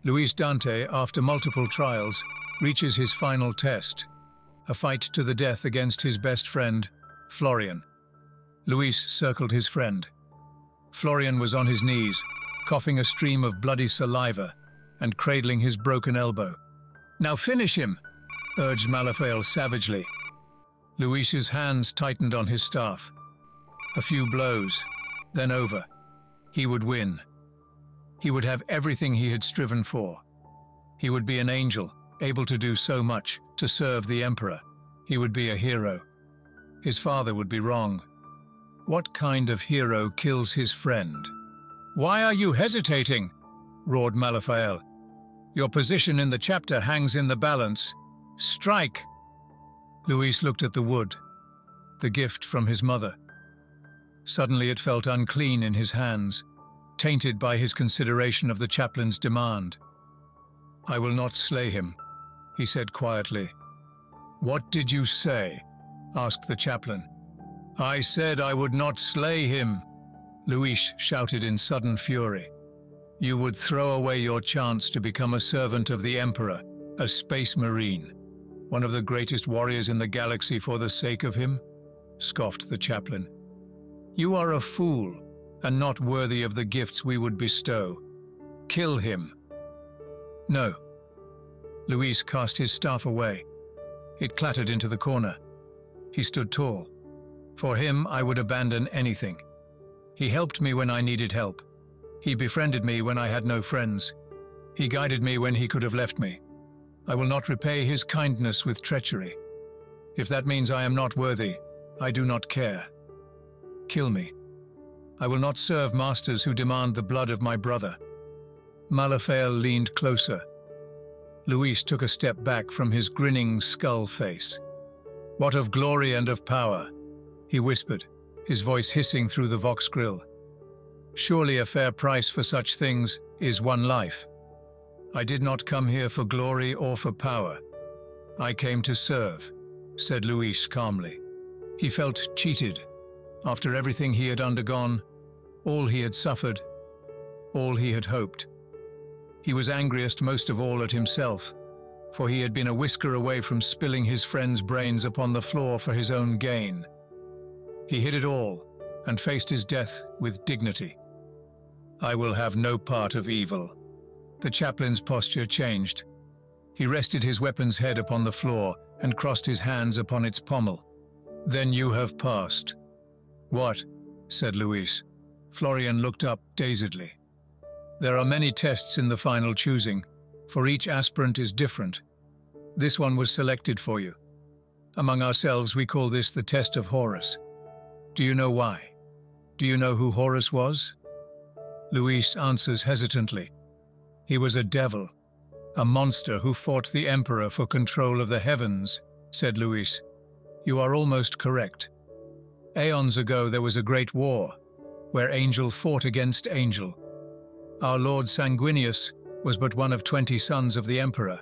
Luis Dante, after multiple trials, reaches his final test, a fight to the death against his best friend, Florian. Luis circled his friend. Florian was on his knees, coughing a stream of bloody saliva and cradling his broken elbow. "Now finish him," urged Malafeal savagely. Luis's hands tightened on his staff. A few blows, then over. He would win. He would have everything he had striven for. He would be an angel, able to do so much, to serve the Emperor. He would be a hero. His father would be wrong. What kind of hero kills his friend? "Why are you hesitating?" roared Malafeal. "Your position in the chapter hangs in the balance. Strike!" Luis looked at the wood, the gift from his mother. Suddenly it felt unclean in his hands, tainted by his consideration of the chaplain's demand. "I will not slay him," he said quietly. "What did you say?" asked the chaplain. "I said I would not slay him," Luis shouted in sudden fury. "You would throw away your chance to become a servant of the Emperor, a space marine, one of the greatest warriors in the galaxy for the sake of him?" scoffed the chaplain. "You are a fool, and not worthy of the gifts we would bestow. Kill him." "No." Luis cast his staff away. It clattered into the corner. He stood tall. "For him, I would abandon anything. He helped me when I needed help. He befriended me when I had no friends. He guided me when he could have left me. I will not repay his kindness with treachery. If that means I am not worthy, I do not care. Kill me. I will not serve masters who demand the blood of my brother." Malafeal leaned closer. Luis took a step back from his grinning skull face. "What of glory and of power?" he whispered, his voice hissing through the vox grill. "Surely a fair price for such things is one life. I did not come here for glory or for power. I came to serve," said Luis calmly. He felt cheated. After everything he had undergone, all he had suffered, all he had hoped. He was angriest most of all at himself, for he had been a whisker away from spilling his friend's brains upon the floor for his own gain. He hid it all and faced his death with dignity. "I will have no part of evil." The chaplain's posture changed. He rested his weapon's head upon the floor and crossed his hands upon its pommel. "Then you have passed." "What?" said Luis. Florian looked up dazedly. "There are many tests in the final choosing, for each aspirant is different. This one was selected for you. Among ourselves we call this the test of Horus. Do you know why? Do you know who Horus was?" Luis answers hesitantly. "He was a devil, a monster who fought the Emperor for control of the heavens," said Luis. "You are almost correct. Aeons ago there was a great war, where angel fought against angel. Our Lord Sanguinius was but one of 20 sons of the Emperor.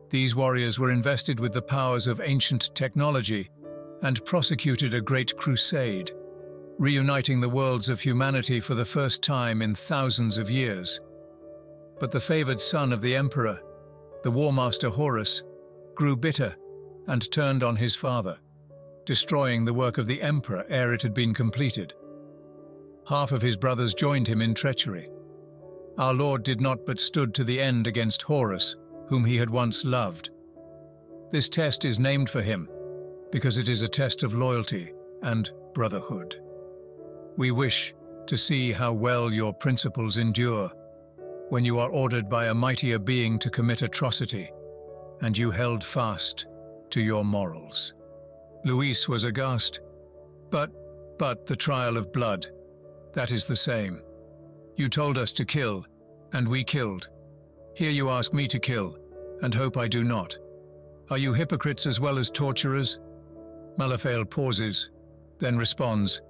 These warriors were invested with the powers of ancient technology and prosecuted a great crusade, reuniting the worlds of humanity for the first time in thousands of years. But the favored son of the Emperor, the War Master Horus, grew bitter and turned on his father, destroying the work of the Emperor ere it had been completed. Half of his brothers joined him in treachery. Our Lord did not but stood to the end against Horus, whom he had once loved. This test is named for him, because it is a test of loyalty and brotherhood. We wish to see how well your principles endure when you are ordered by a mightier being to commit atrocity, and you held fast to your morals." Luis was aghast. But the trial of blood, that is the same. You told us to kill, and we killed. Here you ask me to kill, and hope I do not. Are you hypocrites as well as torturers?" Malafeal pauses, then responds.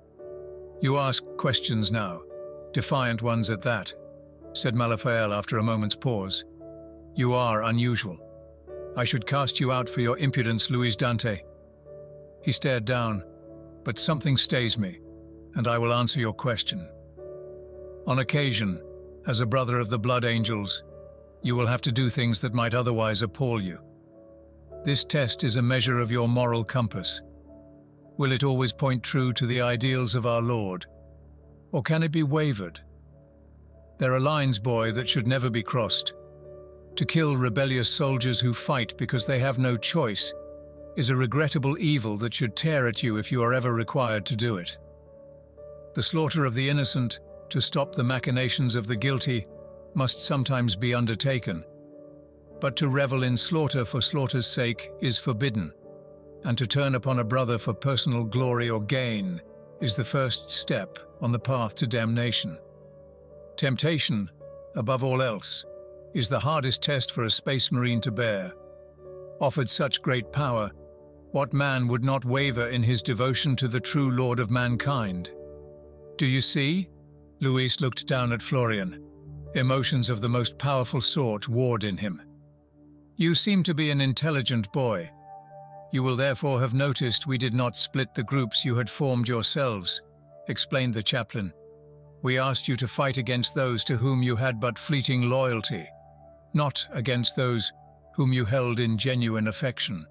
"You ask questions now, defiant ones at that," said Malafeal after a moment's pause. "You are unusual. I should cast you out for your impudence, Luis Dante." He stared down. "But something stays me, and I will answer your question. On occasion, as a brother of the Blood Angels, You will have to do things that might otherwise appall you. This test is a measure of your moral compass. Will it always point true to the ideals of our Lord? Or can it be wavered? There are lines, boy, that should never be crossed. To kill rebellious soldiers who fight because they have no choice is a regrettable evil that should tear at you if you are ever required to do it. The slaughter of the innocent, to stop the machinations of the guilty, must sometimes be undertaken. But to revel in slaughter for slaughter's sake is forbidden, and to turn upon a brother for personal glory or gain is the first step on the path to damnation. Temptation, above all else, is the hardest test for a space marine to bear. Offered such great power, what man would not waver in his devotion to the true Lord of mankind? Do you see? Luis looked down at Florian. Emotions of the most powerful sort warred in him. You seem to be an intelligent boy. You will therefore have noticed we did not split the groups you had formed yourselves, explained the chaplain. We asked you to fight against those to whom you had but fleeting loyalty, not against those whom you held in genuine affection.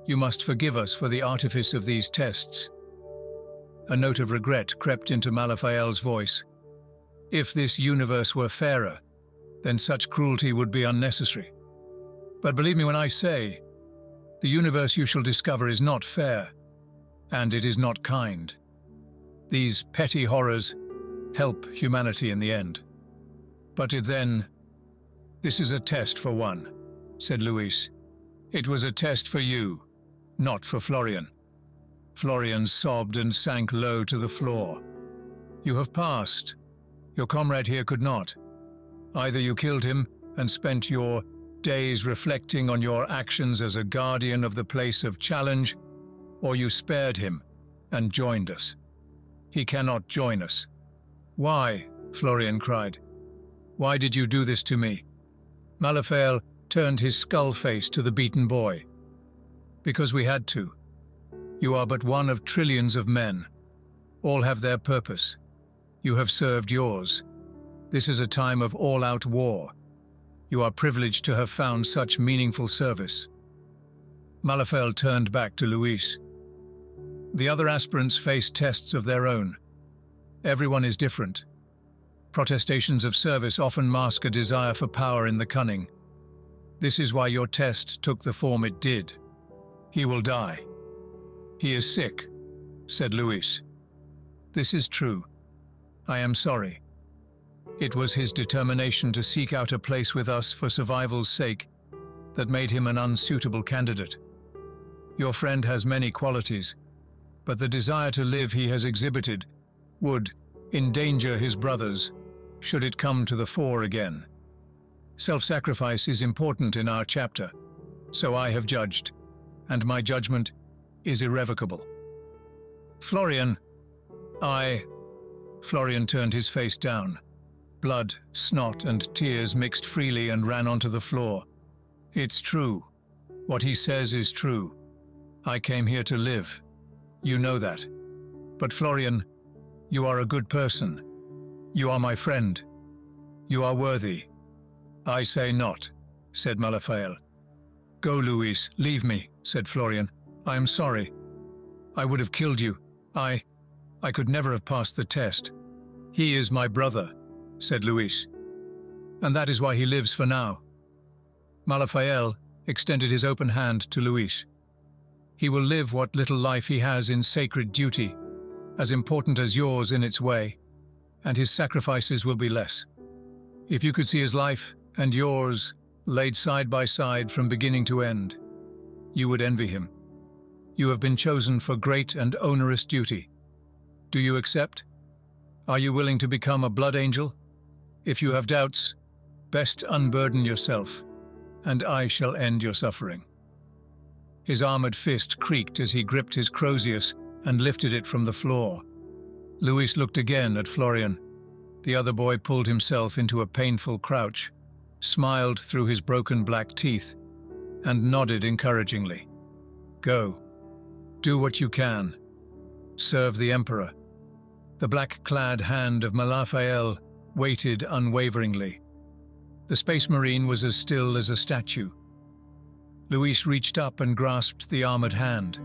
You must forgive us for the artifice of these tests. A note of regret crept into Malaphael's voice. If this universe were fairer, then such cruelty would be unnecessary. But believe me when I say, the universe you shall discover is not fair, and it is not kind. These petty horrors help humanity in the end. But this is a test for one, said Luis. It was a test for you, not for Florian. Florian sobbed and sank low to the floor. You have passed. Your comrade here could not. Either you killed him and spent your days reflecting on your actions as a guardian of the place of challenge, or you spared him and joined us. He cannot join us. Why? Florian cried. Why did you do this to me? Malaphael turned his skull face to the beaten boy. Because we had to. You are but one of trillions of men. All have their purpose. You have served yours. This is a time of all-out war. You are privileged to have found such meaningful service. Malaphael turned back to Luis. The other aspirants face tests of their own. Everyone is different. Protestations of service often mask a desire for power in the cunning. This is why your test took the form it did. He will die. He is sick, said Luis. This is true. I am sorry. It was his determination to seek out a place with us for survival's sake that made him an unsuitable candidate. Your friend has many qualities, but the desire to live he has exhibited would endanger his brothers should it come to the fore again. Self-sacrifice is important in our chapter, so I have judged, and my judgment is irrevocable. Florian turned his face down. Blood, snot, and tears mixed freely and ran onto the floor. It's true. What he says is true. I came here to live. You know that. But Florian, you are a good person. You are my friend. You are worthy. I say not, said Malaphael. Go, Luis, leave me, said Florian. I am sorry. I would have killed you. I could never have passed the test. He is my brother, said Luis. And that is why he lives for now. Malaphael extended his open hand to Luis. He will live what little life he has in sacred duty, as important as yours in its way, and his sacrifices will be less. If you could see his life and yours laid side by side from beginning to end, you would envy him. You have been chosen for great and onerous duty. Do you accept? Are you willing to become a blood angel? If you have doubts, best unburden yourself, and I shall end your suffering. His armored fist creaked as he gripped his Crozius and lifted it from the floor. Luis looked again at Florian. The other boy pulled himself into a painful crouch, smiled through his broken black teeth, and nodded encouragingly. Go. Do what you can. Serve the Emperor. The black-clad hand of Malaphael waited unwaveringly. The Space Marine was as still as a statue. Luis reached up and grasped the armored hand.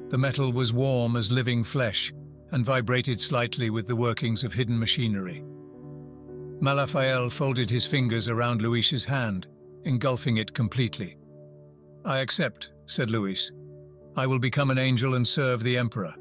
The metal was warm as living flesh and vibrated slightly with the workings of hidden machinery. Malafael folded his fingers around Luis's hand, engulfing it completely. "I accept," said Luis. "I will become an angel and serve the Emperor."